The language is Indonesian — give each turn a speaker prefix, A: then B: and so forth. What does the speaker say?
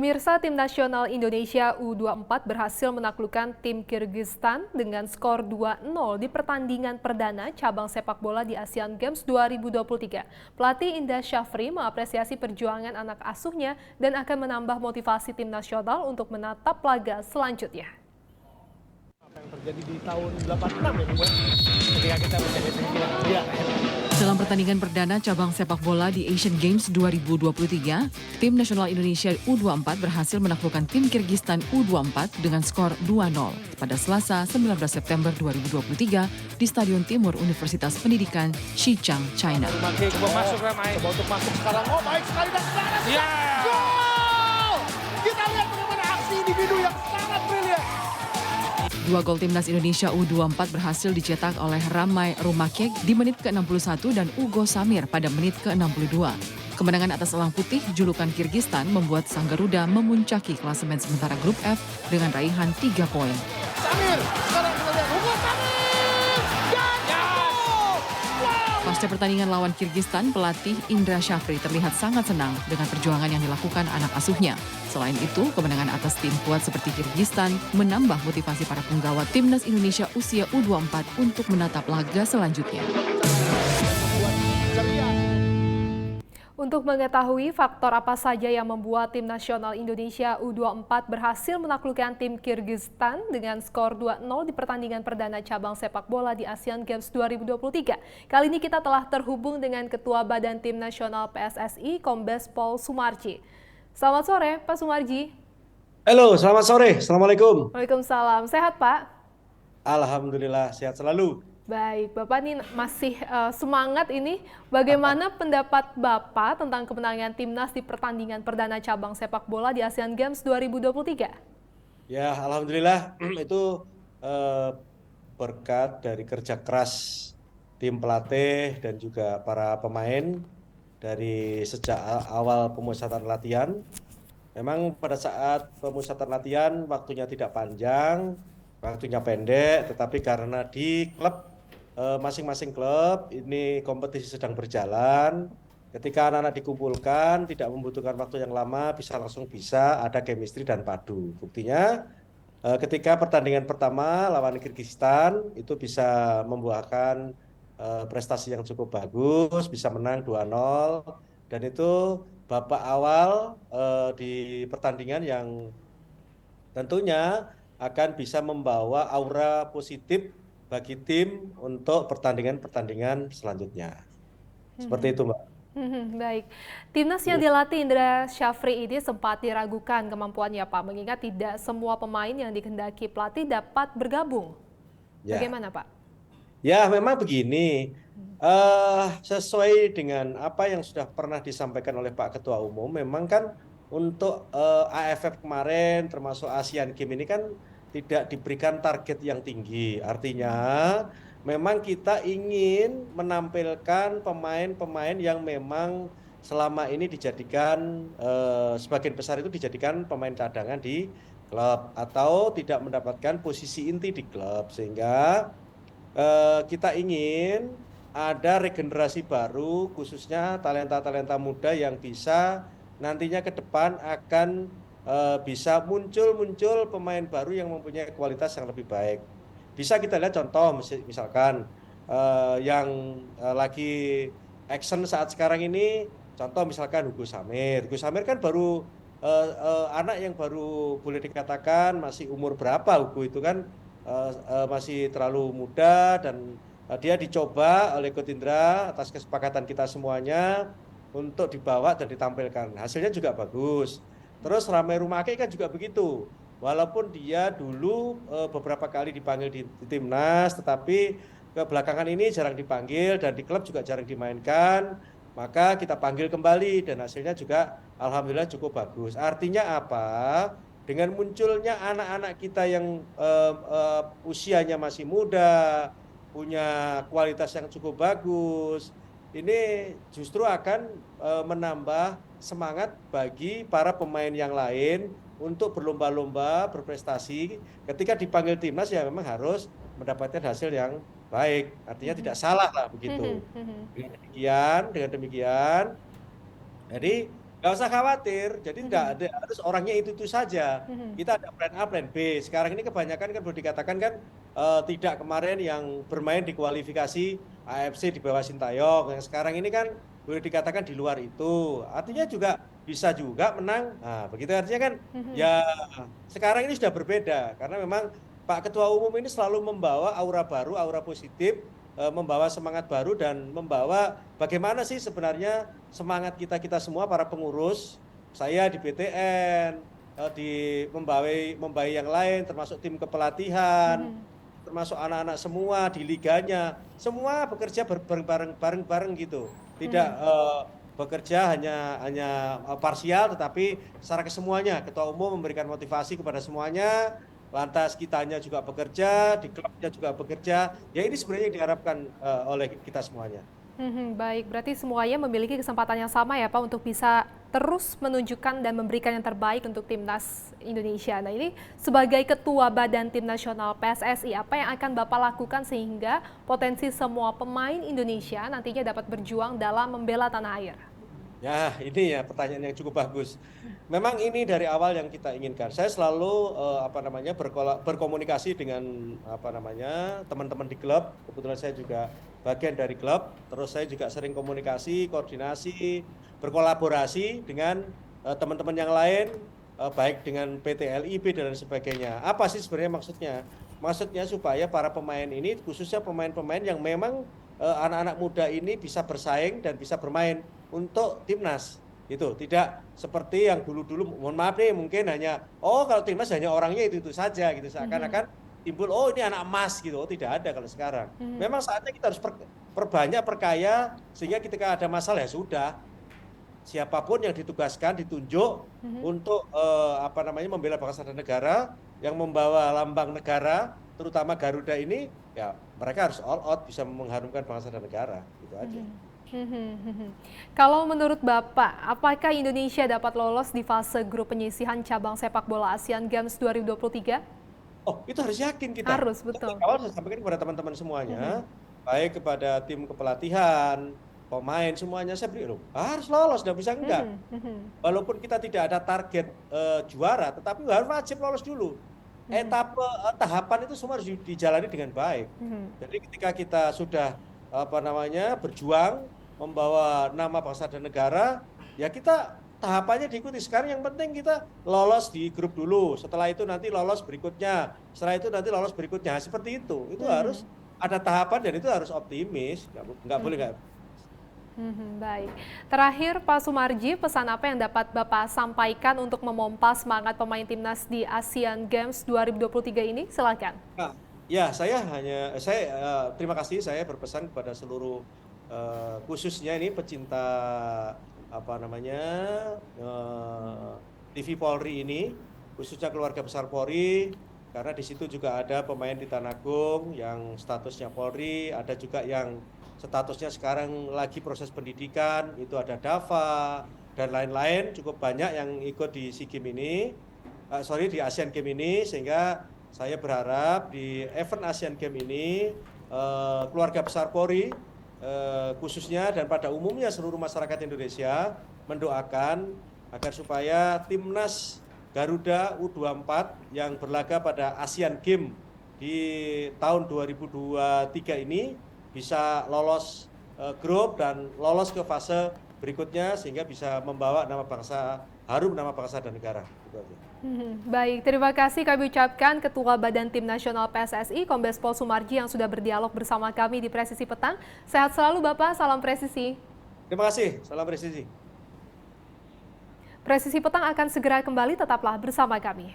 A: Pemirsa, tim nasional Indonesia U24 berhasil menaklukkan tim Kirgistan dengan skor 2-0 di pertandingan perdana cabang sepak bola di Asian Games 2023. Pelatih Indra Syafri mengapresiasi perjuangan anak asuhnya dan akan menambah motivasi tim nasional untuk menatap laga selanjutnya.
B: Apa yang terjadi di tahun 86 ya, Bu? Ketika kita menjadi ya.
C: Dalam pertandingan perdana cabang sepak bola di Asian Games 2023, tim nasional Indonesia U24 berhasil menaklukkan tim Kirgistan U24 dengan skor 2-0 pada Selasa 19 September 2023 di Stadion Timur Universitas Pendidikan Xichang, China.
B: Untuk masuk sekarang, oh baik sekali dan sekarang gol! Kita lihat bagaimana aksi individu yang sangat brilian.
C: 2 gol timnas Indonesia U24 berhasil dicetak oleh Ramai Rumakek di menit ke-61 dan Ugo Samir pada menit ke-62. Kemenangan atas Elang Putih, julukan Kirgistan, membuat Sang Garuda memuncaki klasemen sementara grup F dengan raihan 3 poin.
B: Samir, sekarang kita lihat Ugo Samir!
C: Pasca pertandingan lawan Kirgistan, pelatih Indra Syafri terlihat sangat senang dengan perjuangan yang dilakukan anak asuhnya. Selain itu, kemenangan atas tim kuat seperti Kirgistan menambah motivasi para penggawa timnas Indonesia usia U24 untuk menatap laga selanjutnya.
A: Untuk mengetahui faktor apa saja yang membuat tim nasional Indonesia U24 berhasil menaklukkan tim Kirgistan dengan skor 2-0 di pertandingan perdana cabang sepak bola di Asian Games 2023. Kali ini kita telah terhubung dengan Ketua Badan Tim Nasional PSSI, Kombes Pol Sumarji. Selamat sore, Pak Sumarji.
D: Halo, selamat sore. Assalamualaikum.
A: Waalaikumsalam. Sehat, Pak?
D: Alhamdulillah, sehat selalu.
A: Baik, Bapak ini masih semangat ini. Bagaimana pendapat Bapak tentang kemenangan timnas di pertandingan perdana cabang sepak bola di Asian Games 2023?
D: Ya, alhamdulillah itu berkat dari kerja keras tim pelatih dan juga para pemain dari sejak awal pemusatan latihan. Memang pada saat pemusatan latihan waktunya tidak panjang, waktunya pendek, tetapi karena di klub masing-masing klub ini kompetisi sedang berjalan. Ketika anak-anak dikumpulkan tidak membutuhkan waktu yang lama, bisa ada chemistry dan padu. Buktinya ketika pertandingan pertama lawan Kirgistan itu bisa membuahkan prestasi yang cukup bagus, bisa menang 2-0 dan itu babak awal di pertandingan yang tentunya akan bisa membawa aura positif bagi tim untuk pertandingan-pertandingan selanjutnya. Seperti itu, Mbak.
A: Baik. Timnas yang dilatih Indra Syafri ini sempat diragukan kemampuannya, Pak, mengingat tidak semua pemain yang dikehendaki pelatih dapat bergabung.
D: Ya.
A: Bagaimana, Pak?
D: Ya, memang begini. Sesuai dengan apa yang sudah pernah disampaikan oleh Pak Ketua Umum, memang kan untuk AFF kemarin termasuk Asian Games ini kan tidak diberikan target yang tinggi. Artinya memang kita ingin menampilkan pemain-pemain yang memang selama ini dijadikan sebagian besar itu dijadikan pemain cadangan di klub atau tidak mendapatkan posisi inti di klub, sehingga kita ingin ada regenerasi baru khususnya talenta-talenta muda yang bisa nantinya ke depan akan bisa muncul pemain baru yang mempunyai kualitas yang lebih baik. Bisa kita lihat contoh misalkan yang lagi action saat sekarang ini, contoh misalkan Hugo Samir. Hugo Samir kan baru anak yang baru boleh dikatakan masih umur berapa. Hugo itu kan masih terlalu muda dan dia dicoba oleh Coach Indra atas kesepakatan kita semuanya untuk dibawa dan ditampilkan. Hasilnya juga bagus. Terus Ramai Rumakek kan juga begitu. Walaupun dia dulu beberapa kali dipanggil di timnas, tetapi kebelakangan ini jarang dipanggil dan di klub juga jarang dimainkan. Maka kita panggil kembali dan hasilnya juga alhamdulillah cukup bagus. Artinya apa? Dengan munculnya anak-anak kita yang usianya masih muda, punya kualitas yang cukup bagus, ini justru akan menambah semangat bagi para pemain yang lain untuk berlomba-lomba, berprestasi. Ketika dipanggil timnas ya memang harus mendapatkan hasil yang baik. Artinya tidak salah lah begitu. Dengan demikian, jadi Nggak usah khawatir, jadi nggak ada harus orangnya itu saja.
A: Mhm.
D: Kita ada plan A, plan B. Sekarang ini kebanyakan kan boleh dikatakan kan tidak kemarin yang bermain di kualifikasi AFC di bawah Sintayong. Yang sekarang ini kan boleh dikatakan di luar itu. Artinya juga bisa juga menang. Nah, begitu artinya kan
A: Mhm.
D: ya sekarang ini sudah berbeda karena memang Pak Ketua Umum ini selalu membawa aura baru, aura positif, membawa semangat baru dan membawa bagaimana sih sebenarnya semangat kita semua para pengurus, saya di BTN, di membawi yang lain termasuk tim kepelatihan,
A: Mhm.
D: termasuk anak-anak semua di liganya, semua bekerja bareng-bareng gitu. Tidak
A: Mhm.
D: bekerja hanya parsial tetapi secara kesemuanya. Ketua Umum memberikan motivasi kepada semuanya, lantas kitanya juga bekerja, di klubnya juga bekerja. Ya ini sebenarnya yang diharapkan oleh kita semuanya.
A: Mhm, baik, berarti semuanya memiliki kesempatan yang sama ya Pak untuk bisa terus menunjukkan dan memberikan yang terbaik untuk timnas Indonesia. Nah ini sebagai Ketua Badan Tim Nasional PSSI, apa yang akan Bapak lakukan sehingga potensi semua pemain Indonesia nantinya dapat berjuang dalam membela tanah air?
D: Ya, ini ya pertanyaan yang cukup bagus. Memang ini dari awal yang kita inginkan. Saya selalu berkomunikasi dengan teman-teman di klub. Kebetulan saya juga bagian dari klub. Terus saya juga sering komunikasi, koordinasi, berkolaborasi dengan teman-teman yang lain, baik dengan PT LIB dan sebagainya. Apa sih sebenarnya maksudnya? Maksudnya supaya para pemain ini, khususnya pemain-pemain yang memang anak-anak muda ini bisa bersaing dan bisa bermain untuk timnas itu tidak seperti yang dulu-dulu, mohon maaf nih, mungkin hanya kalau timnas hanya orangnya itu saja gitu, seakan-akan timbul ini anak emas gitu. Tidak ada kalau sekarang.
A: Mhm.
D: Memang saatnya kita harus perbanyak, perkaya, sehingga ketika ada masalah ya sudah, siapapun yang ditugaskan ditunjuk untuk membela bangsa dan negara, yang membawa lambang negara terutama Garuda ini, ya mereka harus all out bisa mengharumkan bangsa dan negara, gitu aja.
A: Kalau menurut Bapak, apakah Indonesia dapat lolos di fase grup penyisihan cabang sepak bola Asian Games 2023?
D: Oh, itu harus yakin kita.
A: Harus,
D: Dari
A: betul.
D: awal saya sampaikan kepada teman-teman
A: Mhm.
D: semuanya, baik kepada tim kepelatihan, pemain, semuanya saya beri harus lolos, nggak bisa enggak.
A: Mhm, mhm,
D: Walaupun kita tidak ada target juara, tetapi harus wajib lolos dulu.
A: mhm,
D: Tahapan itu semua harus dijalani dengan baik.
A: mhm,
D: Jadi ketika kita sudah berjuang membawa nama bangsa dan negara, ya kita tahapannya diikuti. Sekarang yang penting kita lolos di grup dulu. Setelah itu nanti lolos berikutnya. Setelah itu nanti lolos berikutnya. Seperti itu. Itu harus
A: mhm,
D: ada tahapan dan itu harus optimis. Nggak boleh
A: mhm,
D: nggak.
A: baik. Terakhir Pak Sumarji, pesan apa yang dapat Bapak sampaikan untuk memompa semangat pemain timnas di Asian Games 2023 ini? Silakan.
D: Nah, ya terima kasih, saya berpesan kepada seluruh khususnya ini pecinta TV Polri ini, khususnya keluarga besar Polri, karena di situ juga ada pemain di Tanagung yang statusnya Polri, ada juga yang statusnya sekarang lagi proses pendidikan, itu ada Dava dan lain-lain, cukup banyak yang ikut di SEA Games ini, di Asian Games ini, sehingga saya berharap di event Asian Games ini keluarga besar Polri khususnya dan pada umumnya seluruh masyarakat Indonesia mendoakan agar supaya timnas Garuda U24 yang berlaga pada Asian Games di tahun 2023 ini bisa lolos grup dan lolos ke fase berikutnya sehingga bisa membawa nama bangsa, harum nama bangsa dan negara.
A: Baik, terima kasih kami ucapkan Ketua Badan Tim Nasional PSSI, Kombes Pol Sumarji yang sudah berdialog bersama kami di Presisi Petang. Sehat selalu Bapak, salam presisi.
D: Terima kasih, salam presisi.
A: Presisi Petang akan segera kembali, tetaplah bersama kami.